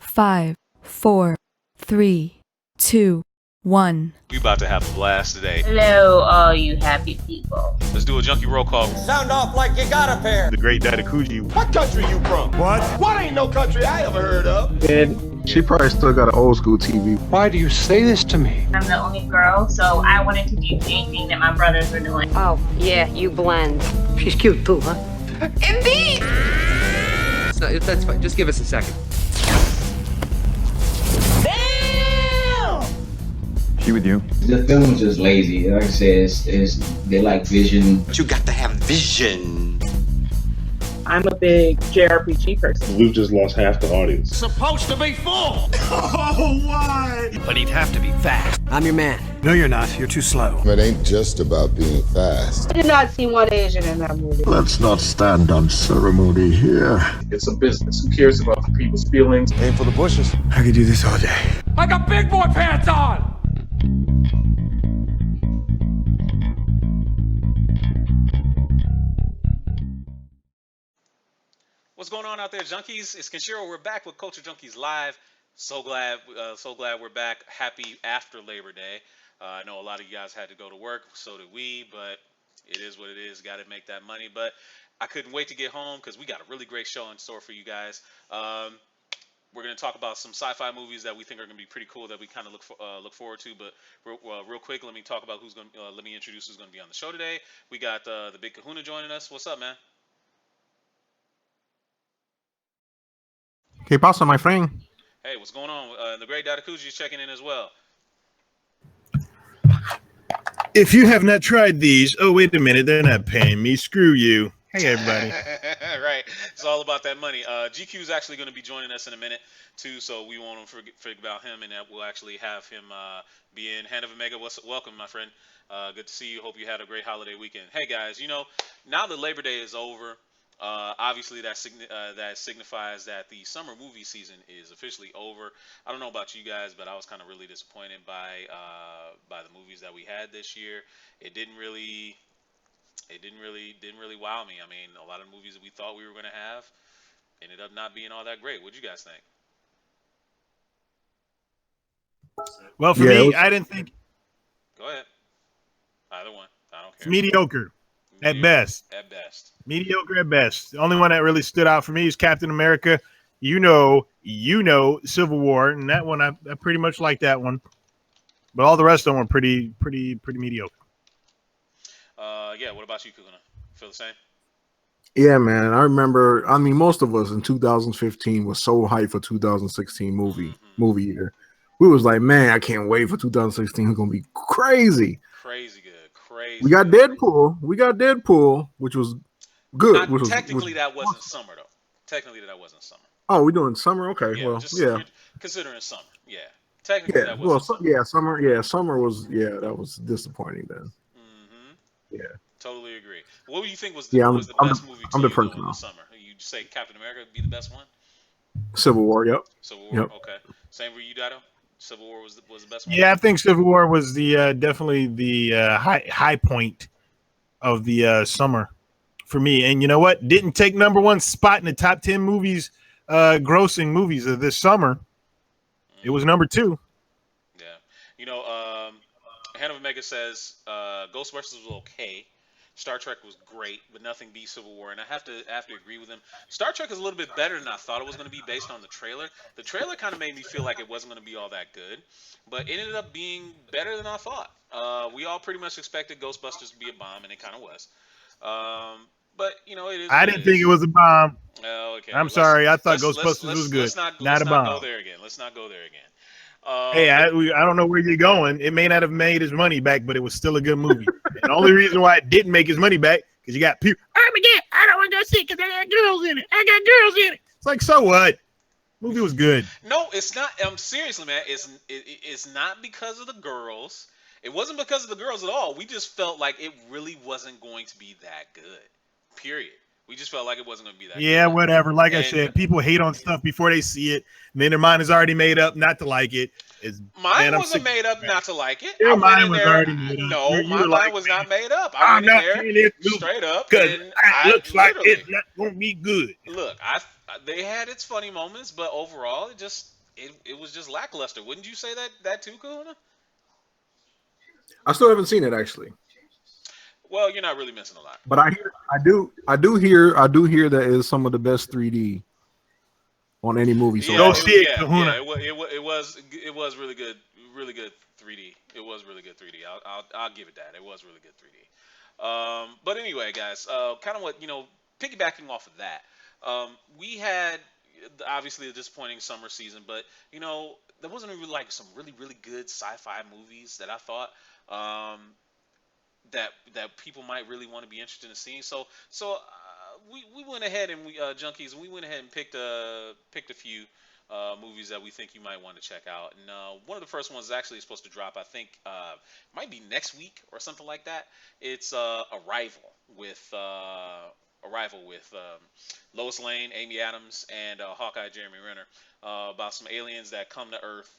5, 4, 3, 2, 1. We about to have a blast today. Hello, all you happy people. Let's do a junkie roll call. Sound off like you got a pair. The great Dadakuji. What country you from? What? What ain't no country I ever heard of? She probably still got an old school TV. Why do you say this to me? I'm the only girl, so I wanted to do anything that my brothers were doing. Oh, yeah, you blend. She's cute too, huh? Indeed! That's fine. Just give us a second. She with you? The film is just lazy. Like I said, they like vision. But you got to have vision. I'm a big JRPG person. We've just lost half the audience. Supposed to be full. Oh, why? But he'd have to be fast. I'm your man. No, you're not. You're too slow. It ain't just about being fast. I did not see one Asian in that movie. Let's not stand on ceremony here. It's a business. Who cares about the people's feelings? Aim for the bushes. I could do this all day. I got big boy pants on! What's going on out there, junkies? It's Kenshiro. We're back with Culture Junkies Live. So glad we're back. Happy after Labor Day. I know a lot of you guys had to go to work, so did we, but it is what it is. Got to make that money. But I couldn't wait to get home because we got a really great show in store for you guys. We're going to talk about some sci-fi movies that we think are going to be pretty cool that we kind of look forward to. But real quick, let me talk about let me introduce who's going to be on the show today. We got the Big Kahuna joining us. What's up, man? ¿Qué pasa, my friend? Hey, what's going on? The great Dadakuji is checking in as well. If you have not tried these, oh, wait a minute, they're not paying me. Screw you. Hey, everybody. Right. It's all about that money. GQ is actually going to be joining us in a minute, too, so we won't forget about him, and that we'll actually have him be in. Hand of Omega, welcome, my friend. Good to see you. Hope you had a great holiday weekend. Hey, guys, now that Labor Day is over, obviously that signifies that the summer movie season is officially over. I don't know about you guys, but I was kind of really disappointed by the movies that we had this year. It didn't really wow me. I mean, a lot of movies that we thought we were going to have ended up not being all that great. What'd you guys think? Well, for me, I didn't think. Go ahead. Either one. I don't care. It's mediocre at best. At best. Mediocre at best. The only one that really stood out for me is Captain America. You know, Civil War, and that one I pretty much like that one. But all the rest of them were pretty mediocre. Yeah. What about you, Kahuna? Feel the same? Yeah, man. I remember. I mean, most of us in 2015 was so hyped for 2016 movie year. We was like, man, I can't wait for 2016. It's gonna be crazy. Crazy good. Crazy. We got Deadpool, which was good. Technically, that wasn't summer though. Technically, that wasn't summer. Oh, we're doing summer. Okay, Yeah, well, yeah. Considering summer, yeah. Technically, that wasn't summer. Yeah, summer. Yeah, summer was. Yeah, that was disappointing then. Yeah. Totally agree. What do you think was the best movie to you in the summer? You say Captain America would be the best one? Civil War, yep. Civil War, yep. Okay. Same for you, Dado? Civil War was the best one? Yeah, I think Civil War was the definitely the high point of the summer for me. And you know what? Didn't take #1 spot in the top 10 movies, grossing movies of this summer. It was #2. Yeah. Hand of Omega says Ghostbusters was okay. Star Trek was great, but nothing beat Civil War. And I have to agree with him. Star Trek is a little bit better than I thought it was going to be based on the trailer. The trailer kind of made me feel like it wasn't going to be all that good, but it ended up being better than I thought. We all pretty much expected Ghostbusters to be a bomb, and it kind of was. But it is. I didn't think it was a bomb. Oh, okay. I'm sorry. I thought Ghostbusters was good. Not a bomb. Let's not go there again. Hey, I don't know where you're going. It may not have made his money back, but it was still a good movie. And the only reason why it didn't make his money back because you got people. I don't want to go see it because I got girls in it. It's like, so what? Movie was good. No, it's not. Seriously, man. It's not because of the girls. It wasn't because of the girls at all. We just felt like it really wasn't going to be that good. Period. We just felt like it wasn't going to be that good. Yeah, whatever. Like I said, people hate on stuff before they see it. And then their mind is already made up not to like it. Mine wasn't made up not to like it. Your mind was already made up. No, my mind was not made up. I went in there straight up. Because it looks like it's not going to be good. Look, they had its funny moments, but overall, it just it was just lackluster. Wouldn't you say that too, Kahuna? I still haven't seen it actually. Well, you're not really missing a lot. But I do hear that is some of the best 3D on any movie. So Go see it, Kahuna. It was really good 3D. It was really good 3D. I'll give it that. It was really good 3D. But anyway, guys, kind of what piggybacking off of that, we had obviously a disappointing summer season, but there wasn't really like some really good sci-fi movies that I thought. That people might really want to be interested in seeing. So we went ahead and Junkies, we went ahead and picked a few movies that we think you might want to check out. And one of the first ones is actually supposed to drop, I think, might be next week or something like that. It's Arrival with Lois Lane, Amy Adams, and Hawkeye Jeremy Renner, about some aliens that come to Earth.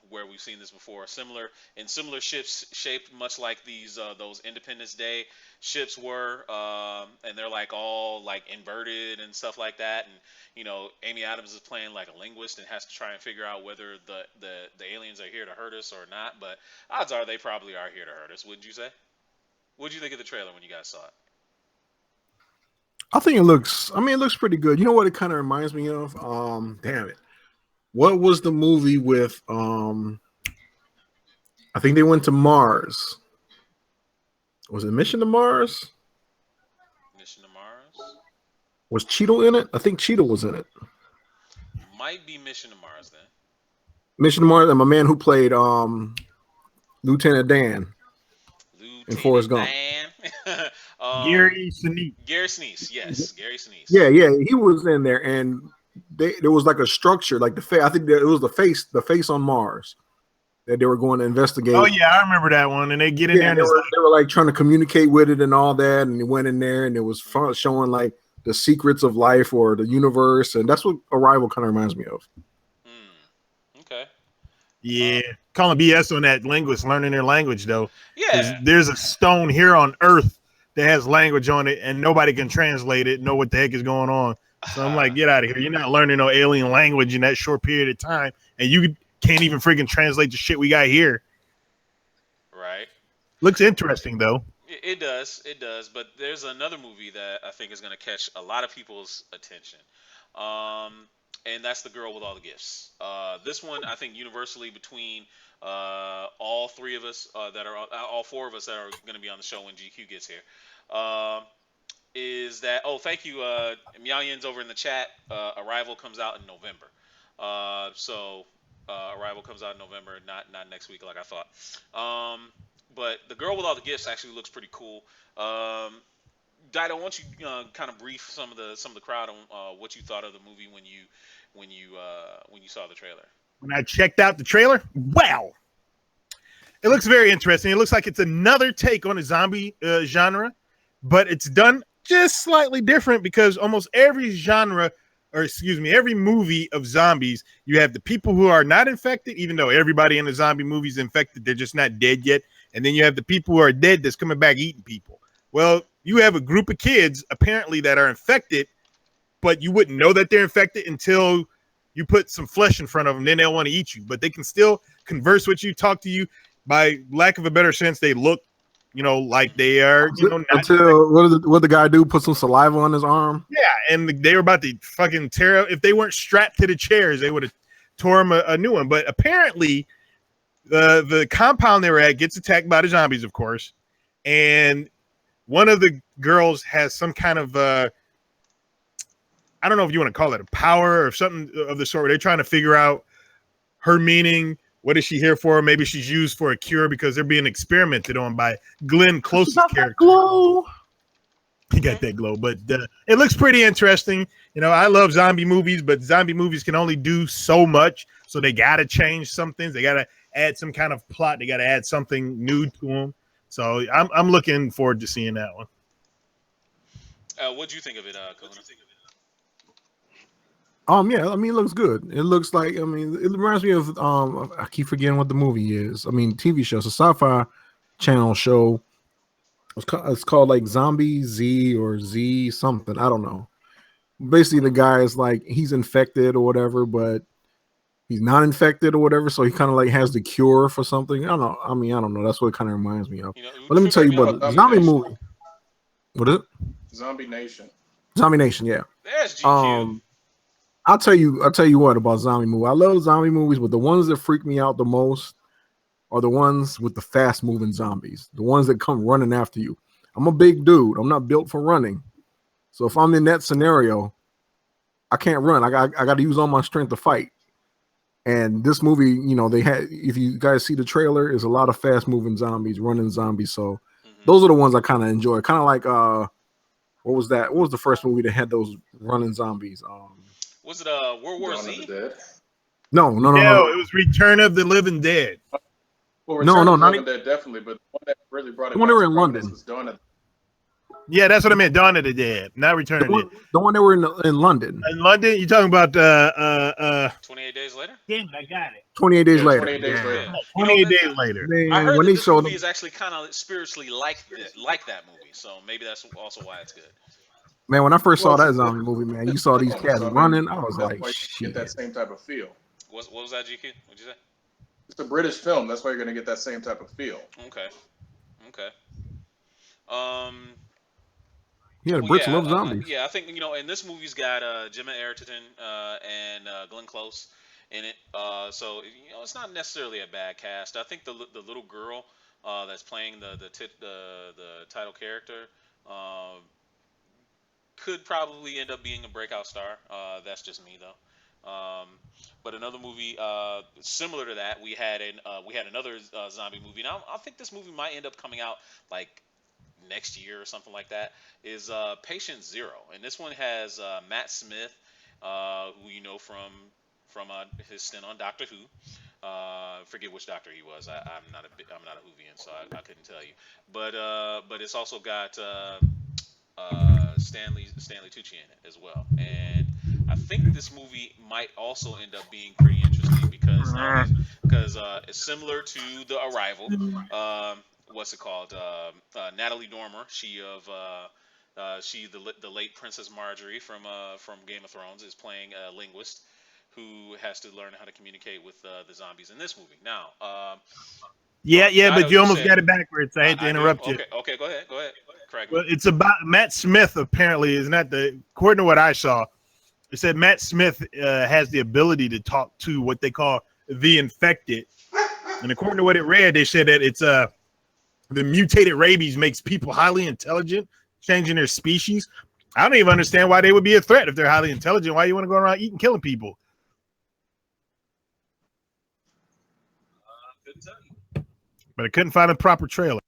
Where we've seen this before, similar ships shaped much like those Independence Day ships were, and they're like all like inverted and stuff like that. And Amy Adams is playing like a linguist and has to try and figure out whether the aliens are here to hurt us or not. But odds are they probably are here to hurt us. Wouldn't you say? What'd you think of the trailer when you guys saw it? I think it looks pretty good. You know what it kind of reminds me of? Damn it. What was the movie with I think they went to Mars. Was it Mission to Mars? Mission to Mars? Was Cheeto in it? I think Cheeto was in it. Might be Mission to Mars then. Mission to Mars, and my man who played Lieutenant Dan in Forrest Gump. Gary Sinise. Gary Sinise, yes. Gary Sinise. Yeah, he was in there, and there was like a structure, like the face. I think it was the face on Mars that they were going to investigate. Oh yeah, I remember that one. And they get in there, and they were like trying to communicate with it and all that. And they went in there, and it was fun, showing like the secrets of life or the universe, and that's what Arrival kind of reminds me of. Okay. Yeah, calling BS on that linguist learning their language though. Yeah. There's a stone here on Earth that has language on it, and nobody can translate it. Know what the heck is going on? So I'm like, get out of here. You're not learning no alien language in that short period of time. And you can't even freaking translate the shit we got here. Right. Looks interesting, though. It does. But there's another movie that I think is going to catch a lot of people's attention. And that's The Girl with All the Gifts. This one, I think universally between all three of us all four of us that are going to be on the show when GQ gets here. Is that thank you Meow-Yin's over in the chat. Arrival comes out in November. Arrival comes out in November, not next week like I thought. But The Girl with All the Gifts actually looks pretty cool. Dido, why don't you kind of brief some of the crowd on what you thought of the movie when you saw the trailer? When I checked out the trailer, wow, it looks very interesting. It looks like it's another take on a zombie genre, but it's done just slightly different because almost every every movie of zombies, you have the people who are not infected, even though everybody in the zombie movie is infected, they're just not dead yet. And then you have the people who are dead that's coming back eating people. Well, you have a group of kids apparently that are infected, but you wouldn't know that they're infected until you put some flesh in front of them. Then they'll want to eat you, but they can still converse with you, talk to you. By lack of a better sense, they look like they are, until what the guy do? Put some saliva on his arm. Yeah, and they were about to fucking tear. If they weren't strapped to the chairs, they would have tore him a new one. But apparently, the compound they were at gets attacked by the zombies, of course, and one of the girls has some kind of I don't know if you want to call it a power or something of the sort. Where they're trying to figure out her meaning. What is she here for? Maybe she's used for a cure because they're being experimented on by Glenn Close's character. Glow. He got that glow, but it looks pretty interesting. I love zombie movies, but zombie movies can only do so much. So they got to change some things. They got to add some kind of plot. They got to add something new to them. So I'm looking forward to seeing that one. What do you think of it, Kahuna? Yeah, it looks good. It looks like, it reminds me of I keep forgetting what the movie is. TV show. It's a sci-fi channel show. It's called like Zombie Z or Z something. I don't know. Basically, the guy is like he's infected or whatever, but he's not infected or whatever, so he kind of like has the cure for something. I don't know. I mean, I don't know. That's what it kind of reminds me of. But let me tell you about the zombie movie. What is it? Zombie Nation. Zombie Nation, yeah. There's GQ. I'll tell you what about zombie movie. I love zombie movies, but the ones that freak me out the most are the ones with the fast moving zombies, the ones that come running after you. I'm a big dude. I'm not built for running. So if I'm in that scenario, I can't run. I got to use all my strength to fight. And this movie, you know, they had, if you guys see the trailer, is a lot of fast moving zombies, running zombies. So those are the ones I kind of enjoy. Kind of like what was that? What was the first movie that had those running zombies? Was it World War Z? No. It was Return of the Living Dead. Well, Return of the not Living Dead, definitely, but the one that really brought it the one back they were to in prominence London. was Dawn of Yeah, that's what I meant. Dawn of the Dead, not Return of the Dead. The one they were in London. In London, you talking about 28 Days Later? Damn, I got it. 28 days later. 28 days later. 28 days later. Man, I heard when that they this showed movie is actually kind of spiritually like that movie, so maybe that's also why it's good. Man, when I first saw that zombie movie, man, you saw these cats So, I mean, running. I was that's like, why you shit. get that same type of feel. What was that, GQ? What'd you say? It's a British film. That's why you're going to get that same type of feel. Okay. Yeah, the Brits love zombies. Yeah, I think, you know, and this movie's got Gemma Arterton and Glenn Close in it. So, you know, it's not necessarily a bad cast. I think the little girl that's playing the title character could probably end up being a breakout star. That's just me though. But another movie similar to that, we had another zombie movie. Now I think this movie might end up coming out like next year or something like that. Is Patient Zero, and this one has Matt Smith, who you know from his stint on Doctor Who. Forget which doctor he was. I'm not a Whovian, so I couldn't tell you. But it's also got Stanley Tucci in it as well, and I think this movie might also end up being pretty interesting because it's similar to The Arrival. What's it called? Natalie Dormer. She the late Princess Marjorie from Game of Thrones is playing a linguist who has to learn how to communicate with the zombies in this movie. Now, but you almost got it backwards. I hate to interrupt you. Okay, go ahead. Correct me. Well, it's about Matt Smith. Apparently, is not according to what I saw. It said Matt Smith has the ability to talk to what they call the infected, and according to what it read, they said that it's the mutated rabies makes people highly intelligent, changing their species. I don't even understand why they would be a threat if they're highly intelligent. Why you want to go around eating, killing people? But I couldn't find a proper trailer.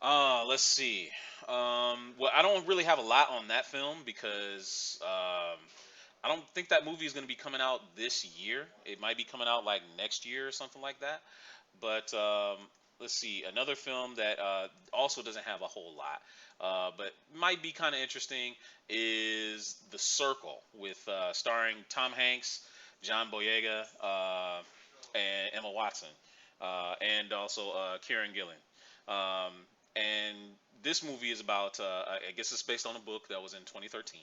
Let's see. Well, I don't really have a lot on that film because I don't think that movie is going to be coming out this year. It might be coming out like next year or something like that. But let's see. Another film that also doesn't have a whole lot, but might be kind of interesting is The Circle with starring Tom Hanks, John Boyega, and Emma Watson, and also Kieran Gillen. And this movie is about, I guess it's based on a book that was in 2013.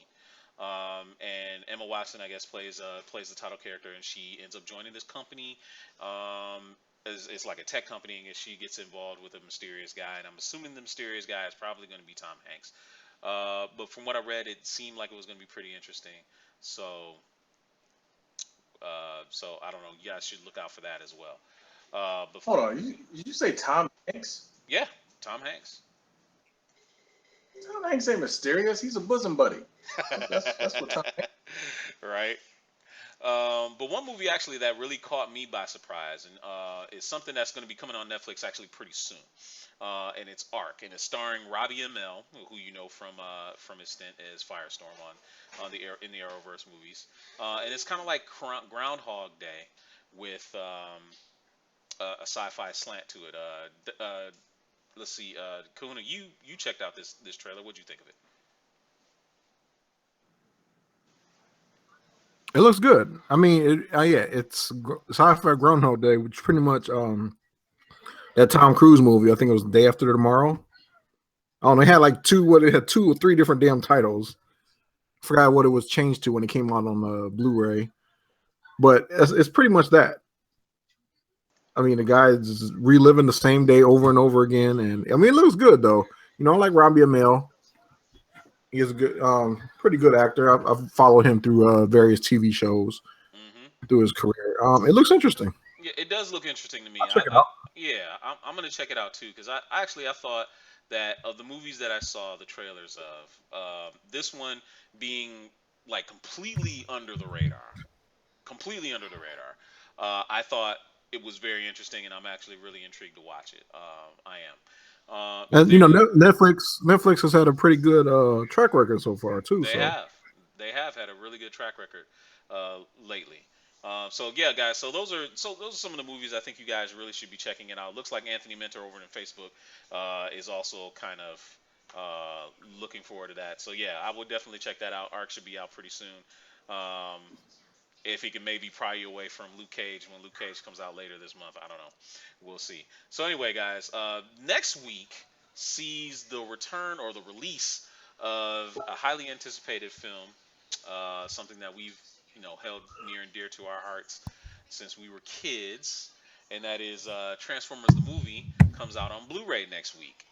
And Emma Watson, I guess, plays the title character, and she ends up joining this company. It's like a tech company, and she gets involved with a mysterious guy, and I'm assuming the mysterious guy is probably going to be Tom Hanks. But from what I read, it seemed like it was going to be pretty interesting. So I don't know. You guys should look out for that as well. Hold on, did you say Tom Hanks? Yeah, Tom Hanks. Tom Hanks ain't mysterious. He's a bosom buddy. That's what Tom Hanks. Right. But one movie actually that really caught me by surprise, and is something that's going to be coming on Netflix actually pretty soon. And it's Ark, and it's starring Robbie Amell, who you know from his stint as Firestorm in the Arrowverse movies. And it's kind of like Groundhog Day with a sci-fi slant to it. Let's see, Kahuna, you checked out this trailer. What'd you think of it? It looks good. I mean, it's Sci-Fi Groundhog Day, which pretty much that Tom Cruise movie. I think it was Day After Tomorrow. Oh, they had like two or three different damn titles. Forgot what it was changed to when it came out on Blu-ray, but it's pretty much that. I mean, the guy's reliving the same day over and over again, and I mean, it looks good though. You know, I like Robbie Amell. He is a good, pretty good actor. I've followed him through various TV shows through his career. It looks interesting. Yeah, it does look interesting to me. I'll check it out. I'm gonna check it out too because I thought that of the movies that I saw the trailers of, this one being like completely under the radar, I thought it was very interesting, and I'm actually really intrigued to watch it. I am. And you know, Netflix has had a pretty good track record so far too. They have had a really good track record lately. So yeah, guys. So those are some of the movies I think you guys really should be checking it out. Looks like Anthony Mentor over on Facebook is also kind of looking forward to that. So yeah, I would definitely check that out. Arc should be out pretty soon. If he can maybe pry you away from Luke Cage when Luke Cage comes out later this month, I don't know. We'll see. So anyway, guys, next week sees the return or the release of a highly anticipated film, something that we've held near and dear to our hearts since we were kids, and that is Transformers the movie comes out on Blu-ray next week.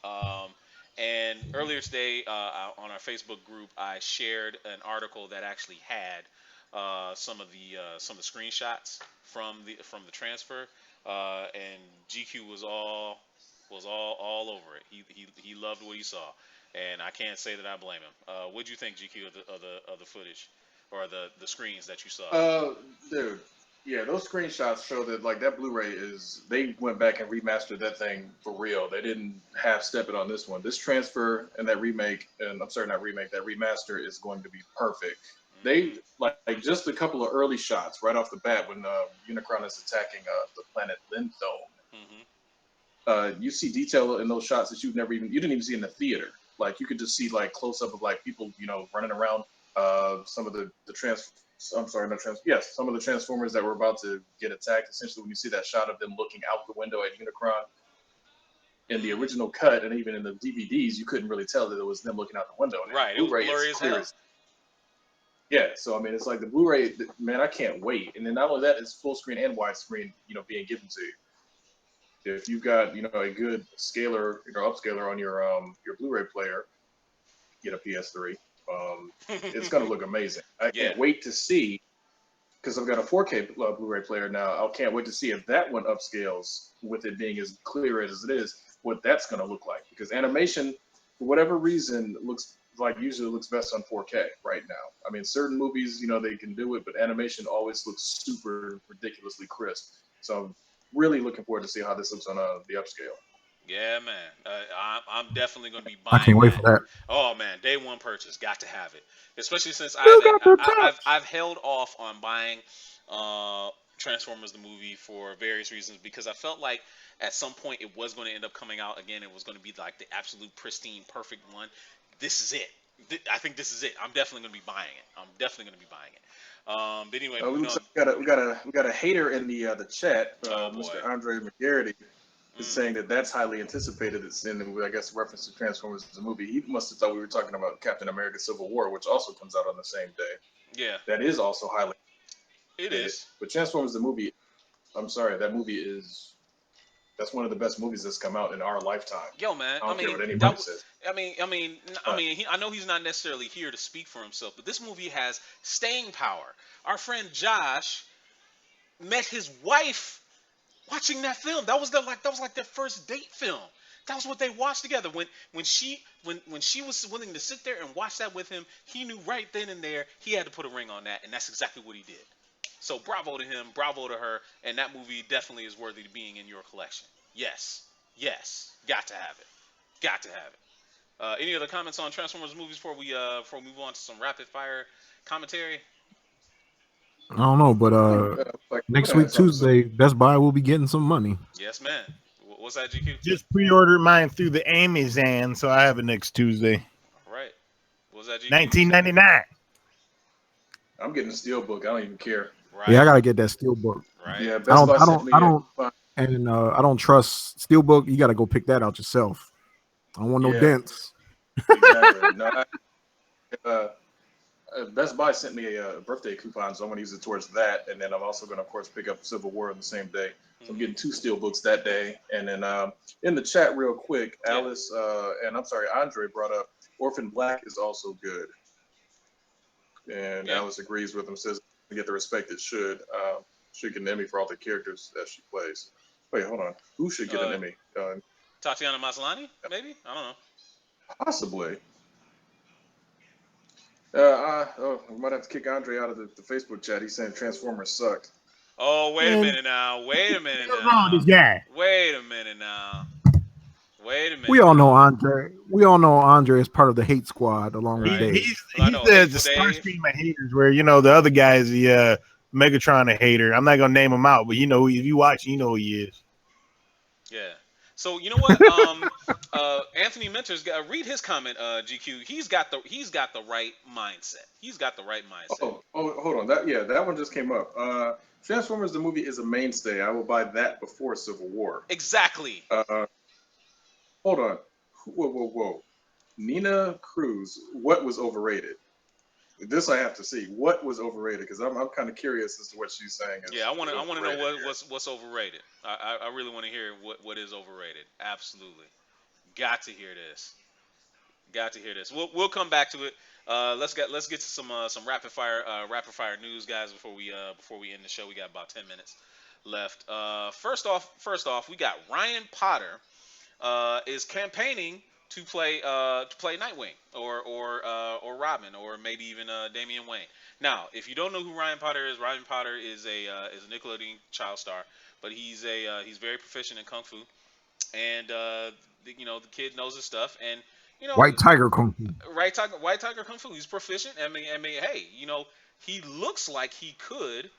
And earlier today on our Facebook group, I shared an article that actually had some of the screenshots from the transfer, and GQ was all over it. He loved what he saw, and I can't say that I blame him. What do you think, GQ, of the footage or the screens that you saw? Dude, yeah, those screenshots show that like that Blu-ray they went back and remastered that thing for real. They didn't half step it on this one. This transfer and that remake, and I'm sorry, not remake, that remaster is going to be perfect. They like just a couple of early shots right off the bat when Unicron is attacking the planet Linthone. You see detail in those shots that you didn't even see in the theater. Like you could just see like close up of like people running around. Some of some of the Transformers that were about to get attacked. Essentially, when you see that shot of them looking out the window at Unicron in the original cut, and even in the DVDs, you couldn't really tell that it was them looking out the window. And right, it was blurry as hell. Yeah, so I mean, it's like the Blu-ray, man, I can't wait. And then not only that, it's full screen and widescreen, being given to you. If you've got, a good scaler, upscaler on your Blu-ray player, get a PS3. It's gonna look amazing. I can't wait to see, because I've got a 4K Blu-ray player now. I can't wait to see if that one upscales with it being as clear as it is, what that's gonna look like. Because animation, for whatever reason, usually looks best on 4K right now. I mean, certain movies, they can do it, but animation always looks super ridiculously crisp. So I'm really looking forward to see how this looks on the upscale. Yeah, man. I'm definitely going to be buying. I can't wait for that. Oh man, day one purchase, got to have it. Especially since I've held off on buying Transformers the movie for various reasons, because I felt like at some point it was going to end up coming out again. It was going to be like the absolute pristine, perfect one. This is it. I think this is it. I'm definitely going to be buying it. But anyway, we got a hater in the chat. Mr. Andre McGarity is saying that's highly anticipated. It's in, I guess, reference to Transformers the movie. He must have thought we were talking about Captain America: Civil War, which also comes out on the same day. Yeah, that is also highly. It is. But Transformers the movie, I'm sorry, that movie that's one of the best movies that's come out in our lifetime. Yo, man, I don't care what anybody says. I know he's not necessarily here to speak for himself, but this movie has staying power. Our friend Josh met his wife watching that film. That was like their first date film. That was what they watched together. When she was willing to sit there and watch that with him, he knew right then and there he had to put a ring on that, and that's exactly what he did. So bravo to him, bravo to her, and that movie definitely is worthy of being in your collection. Yes, got to have it. Any other comments on Transformers movies before we move on to some rapid fire commentary? I don't know, but next week Tuesday, Best Buy will be getting some money. Yes, man. What's that, GQ? Just pre-ordered mine through the Amazon, so I have it next Tuesday. All right. What's that, GQ? $19.99. I'm getting a Steelbook. I don't even care. Right. Yeah, I gotta get that Steelbook. Right. Yeah, I don't trust Steelbook. You gotta go pick that out yourself. I don't want no dents. Exactly. No, Best Buy sent me a birthday coupon, so I'm going to use it towards that. And then I'm also going to, of course, pick up Civil War on the same day. So I'm getting 2 steel books that day. And then in the chat, real quick, Alice Andre brought up Orphan Black is also good. And Alice agrees with him, says to get the respect it should. Should get an Emmy for all the characters that she plays. Wait, hold on. Who should get an Emmy? Tatiana Maslany, maybe? I don't know. Possibly. We might have to kick Andre out of the Facebook chat. He's saying Transformers sucked. Oh, wait a minute now. Wait a minute What's now. wrong with this guy? Wait a minute now. Wait a minute. We all know Andre. We all know Andre is part of the hate squad along with Dave. He's the Starscream of haters, where the other guy is the Megatron a hater. I'm not gonna name him out, but if you watch, you know who he is. Yeah. So you know what? Anthony Mentors, read his comment. GQ. He's got the right mindset. He's got the right mindset. Oh, hold on. That one just came up. Transformers the movie is a mainstay. I will buy that before Civil War. Exactly. Hold on. Whoa. Nina Cruz, what was overrated? This I have to see. What was overrated? Because I'm kind of curious as to what she's saying. I want to know what's overrated. I really want to hear what is overrated. Absolutely, got to hear this. We'll come back to it. Let's get to some rapid fire news, guys, before we end the show. We got about 10 minutes left. First off, we got Ryan Potter is campaigning to play Nightwing or Robin, or maybe even Damian Wayne. Now, if you don't know who Ryan Potter is a Nickelodeon child star, but he's very proficient in kung fu, and the kid knows his stuff, and White Tiger Kung Fu. White Tiger Kung Fu. He's proficient. I mean, hey, he looks like he could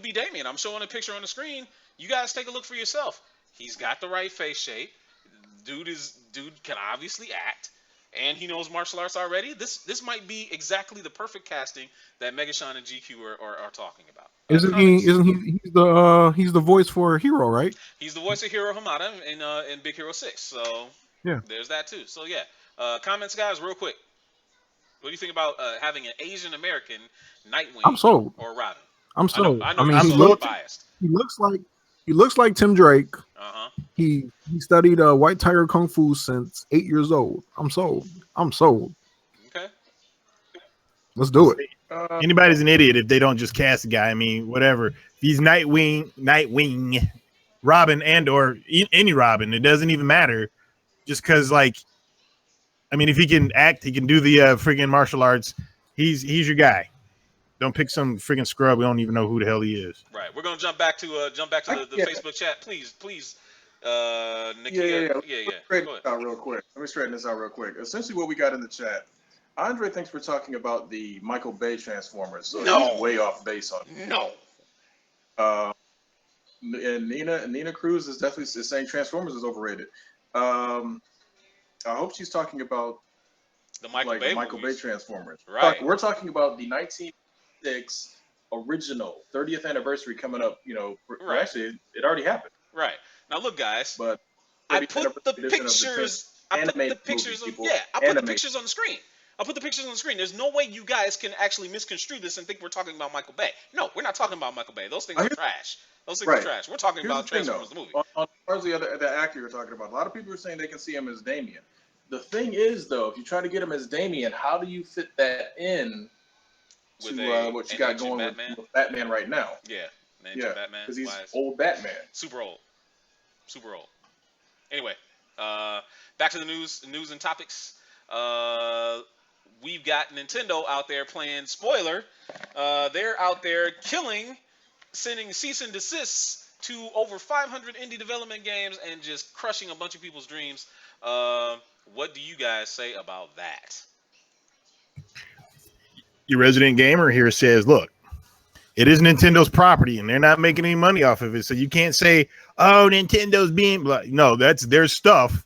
be Damian. I'm showing a picture on the screen. You guys take a look for yourself. He's got the right face shape. Dude can obviously act, and he knows martial arts already. This might be exactly the perfect casting that Megashawn and GQ are talking about. Isn't he? He's the voice for Hero, right? He's the voice of Hiro Hamada in Big Hero 6. So yeah, there's that too. So yeah, comments, guys, real quick. What do you think about having an Asian American Nightwing? I'm sold. Or Robin? I'm sold. I mean, I'm biased. He looks like Tim Drake. Uh-huh. He studied White Tiger Kung Fu since 8 years old. I'm sold. Okay. Let's do it. Anybody's an idiot if they don't just cast a guy. I mean, whatever. If he's Nightwing, Robin, or any Robin, it doesn't even matter. Just because, if he can act, he can do the friggin' martial arts. He's your guy. Don't pick some friggin' scrub. We don't even know who the hell he is. Right. We're gonna jump back to the Facebook chat, please. Nikki. Let me straighten this out real quick. Essentially, what we got in the chat. Andre thinks we're talking about the Michael Bay Transformers, so he's way off base on it. No. And Nina Cruz is definitely saying Transformers is overrated. I hope she's talking about the Michael Bay Transformers. Right. We're talking about the 1996 original 30th anniversary coming up. Right. Actually, it already happened. Right. Now look, guys. But I put the pictures. I put the pictures on the screen. I'll put the pictures on the screen. There's no way you guys can actually misconstrue this and think we're talking about Michael Bay. No, we're not talking about Michael Bay. Those things are trash. Are trash. We're talking about Transformers the movie. On the actor you're talking about, a lot of people are saying they can see him as Damian. The thing is, though, if you try to get him as Damian, how do you fit that in to what you got going with Batman right now? Yeah, Batman. Because he's old Batman. Super old. Anyway, back to the news and topics. We've got Nintendo out there playing spoiler. They're out there sending cease and desists to over 500 indie development games and just crushing a bunch of people's dreams. What do you guys say about that? Your resident gamer here says, look, it is Nintendo's property and they're not making any money off of it. So you can't say, oh, Nintendo's being blah. No, that's their stuff.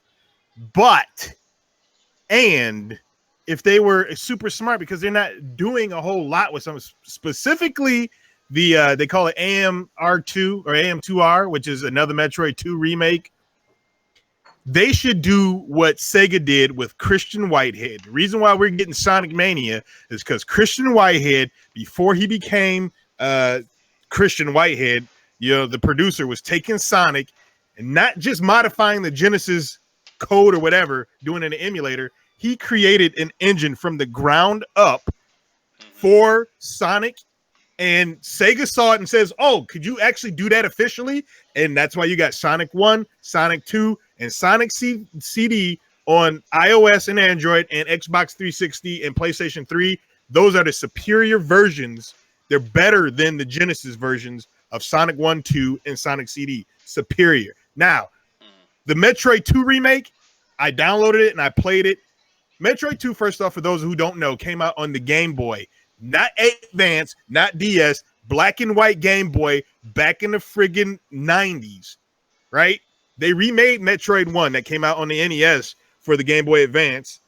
And if they were super smart, because they're not doing a whole lot with some, specifically they call it AMR2 or AM2R, which is another Metroid 2 remake. They should do what Sega did with Christian Whitehead. The reason why we're getting Sonic Mania is because Christian Whitehead, before he became Christian Whitehead, the producer was taking Sonic and not just modifying the Genesis code or whatever, doing it in an emulator. He created an engine from the ground up for Sonic, and Sega saw it and says, "Oh, could you actually do that officially?" And that's why you got Sonic 1, Sonic 2, and Sonic CD on iOS and Android and Xbox 360 and PlayStation 3. Those are the superior versions. They're better than the Genesis versions of Sonic 1, 2, and Sonic CD. Superior. Now, the Metroid 2 remake, I downloaded it and I played it. Metroid 2, first off, for those who don't know, came out on the Game Boy. Not Advance, not DS, black and white Game Boy back in the friggin' 90s, right? They remade Metroid 1 that came out on the NES for the Game Boy Advance.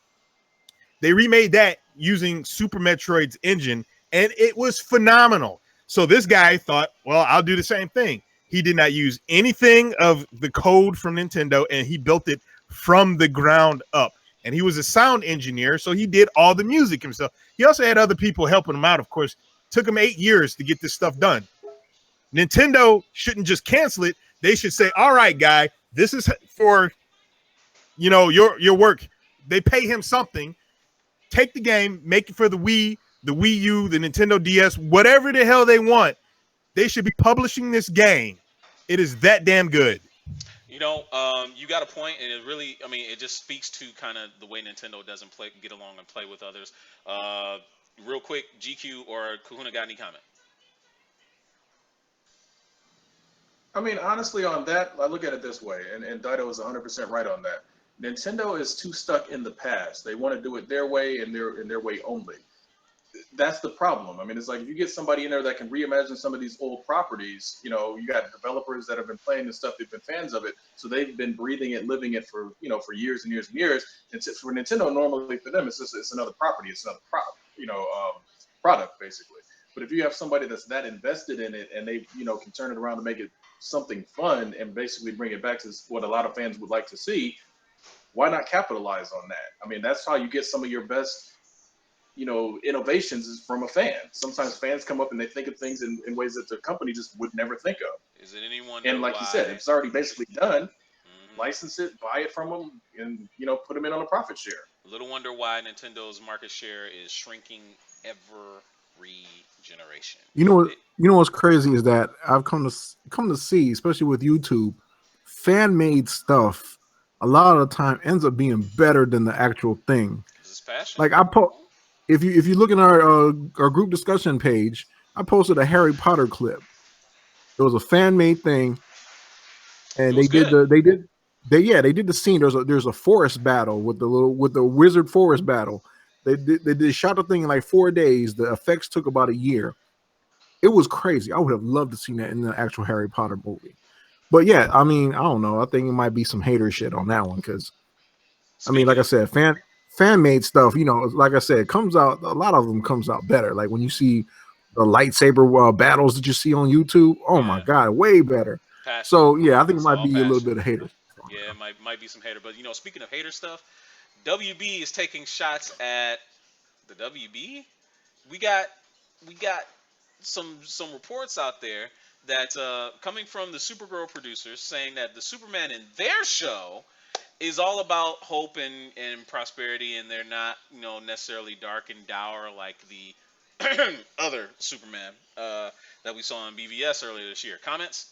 They remade that using Super Metroid's engine, and it was phenomenal. So this guy thought, well, I'll do the same thing. He did not use anything of the code from Nintendo, and he built it from the ground up. And he was a sound engineer, so he did all the music himself. He also had other people helping him out, of course. Took him 8 years to get this stuff done. Nintendo shouldn't just cancel it. They should say, all right, guy, this is for, your work. They pay him something. Take the game, make it for the Wii, the Wii U, the Nintendo DS, whatever the hell they want. They should be publishing this game. It is that damn good. You got a point, and it just speaks to kind of the way Nintendo doesn't get along and play with others. Real quick, GQ or Kahuna got any comment? I mean, honestly, on that, I look at it this way, and Dido is 100% right on that. Nintendo is too stuck in the past. They want to do it their way and their way only. That's the problem. I mean, it's like if you get somebody in there that can reimagine some of these old properties, you got developers that have been playing this stuff, they've been fans of it, so they've been breathing it, living it for years and years and years. And for Nintendo, normally for them, it's another property, it's another product basically. But if you have somebody that's that invested in it and they can turn it around to make it something fun and basically bring it back to what a lot of fans would like to see, why not capitalize on that? I mean, that's how you get some of your best innovations is from a fan. Sometimes fans come up and they think of things in ways that the company just would never think of. Is it anyone? And like you said, it's already basically done. License it, buy it from them, and put them in on a profit share. Little wonder why Nintendo's market share is shrinking every generation. You know what's crazy is that I've come to see, especially with YouTube, fan made stuff a lot of the time ends up being better than the actual thing. It's passion. Like if you look in our group discussion page, I posted a Harry Potter clip. It was a fan made thing, and they did the scene. There's a forest battle with the wizard forest battle. They shot the thing in like 4 days. The effects took about a year. It was crazy. I would have loved to see that in the actual Harry Potter movie. But yeah, I mean, I don't know. I think it might be some hater shit on that one because, I mean, like I said, fan made stuff. Like I said, comes out. A lot of them comes out better. Like when you see the lightsaber battles that you see on YouTube. Oh my god, way better. Passion. So yeah, I think it might be a little bit of hater. Yeah, it might be some hater. But speaking of hater stuff, WB is taking shots at the WB. We got some reports out there that coming from the Supergirl producers saying that the Superman in their show is all about hope and prosperity, and they're not necessarily dark and dour like the other Superman that we saw on BVS earlier this year. Comments?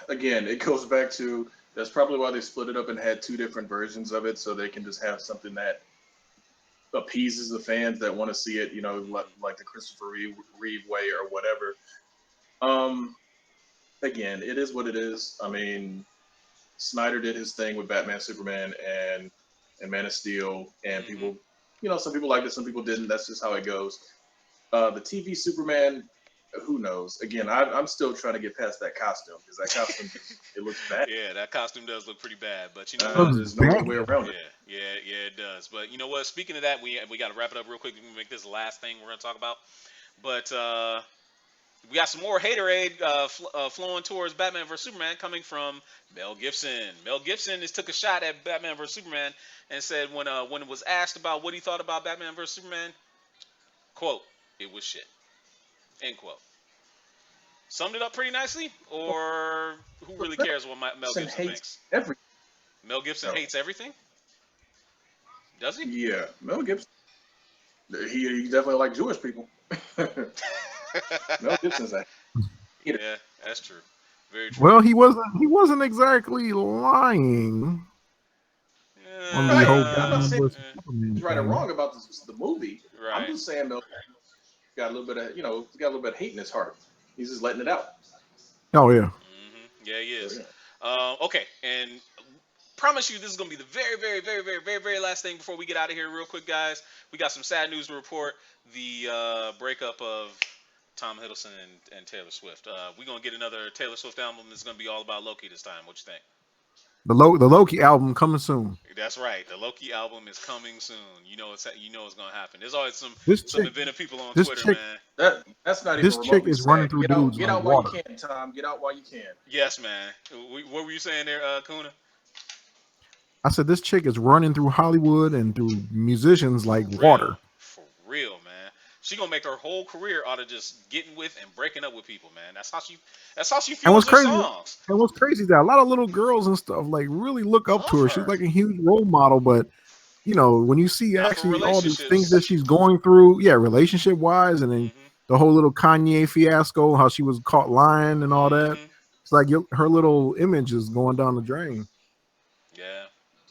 Again, it goes back to that's probably why they split it up and had two different versions of it, so they can just have something that appeases the fans that want to see it, like the Christopher Reeve way or whatever. Again, it is what it is. I mean, Snyder did his thing with Batman, Superman, and Man of Steel, and people, some people liked it, some people didn't. That's just how it goes. The TV Superman, who knows? Again, I'm still trying to get past that costume because that costume it looks bad. Yeah, that costume does look pretty bad, but there's no other way around it. Yeah, it does. But you know what? Speaking of that, we got to wrap it up real quick. We can make this the last thing we're gonna talk about. But We got some more haterade flowing towards Batman vs Superman coming from Mel Gibson. Mel Gibson just took a shot at Batman vs Superman and said when it was asked about what he thought about Batman vs Superman, quote, "It was shit." End quote. Summed it up pretty nicely, or who really cares what Mel Gibson hates thinks? everything. Mel Gibson hates everything? Does he? Yeah, Mel Gibson. He definitely like Jewish people. Mel Gibson's a hater. Yeah, that's true. Very true. Well, he wasn't exactly lying on the whole I'm not Batman saying versus Superman he's right or thing. wrong about the movie. Right. I'm just saying Mel got a little bit of he's got a little bit of hate in his heart. He's just letting it out. Oh yeah. Yeah, he is. So, yeah. Okay, and promise you this is going to be the very, very, very, very, very, very last thing before we get out of here real quick, guys. We got some sad news to report. The breakup of Tom Hiddleston and Taylor Swift. We're going to get another Taylor Swift album that's going to be all about Loki this time. What you think? The Loki album coming soon. That's right. The Loki album is coming soon. You know it's going to happen. There's always some inventive people on Twitter, man. That's not even. This chick is running through dudes Get like out while water. you can, Tom. Get out while you can. Yes, man. What were you saying there, Kuna? I said this chick is running through Hollywood and through musicians like water. For real, man. She gonna make her whole career out of just getting with and breaking up with people, man. That's how she fuels her songs. And what's crazy is that a lot of little girls and stuff like really look up to her. She's like a huge role model, but you know, when you see actually all these things that she's going through, relationship wise, and then the whole little Kanye fiasco, how she was caught lying and all that, it's like her little image is going down the drain.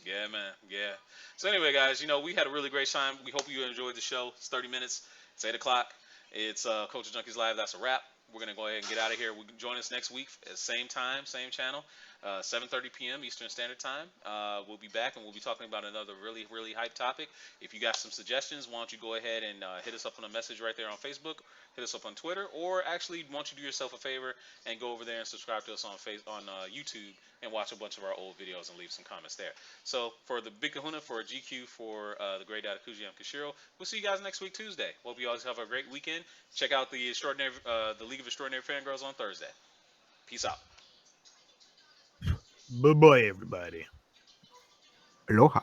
Yeah, man. Yeah. So anyway, guys, we had a really great time. We hope you enjoyed the show. It's 30 minutes. It's 8 o'clock. It's Culture Junkies Live. That's a wrap. We're going to go ahead and get out of here. Join us next week at same time, same channel, 7:30 p.m. Eastern Standard Time. We'll be back, and we'll be talking about another really, really hype topic. If you got some suggestions, why don't you go ahead and hit us up on a message right there on Facebook, hit us up on Twitter, or actually, why don't you do yourself a favor and go over there and subscribe to us on YouTube and watch a bunch of our old videos and leave some comments there. So for the Big Kahuna, for GQ, for the Great Adakuji, I'm Kishiro. We'll see you guys next week, Tuesday. Hope you always have a great weekend. Check out the League of Extraordinary Fangirls on Thursday. Peace out. Bye-bye, everybody. Aloha.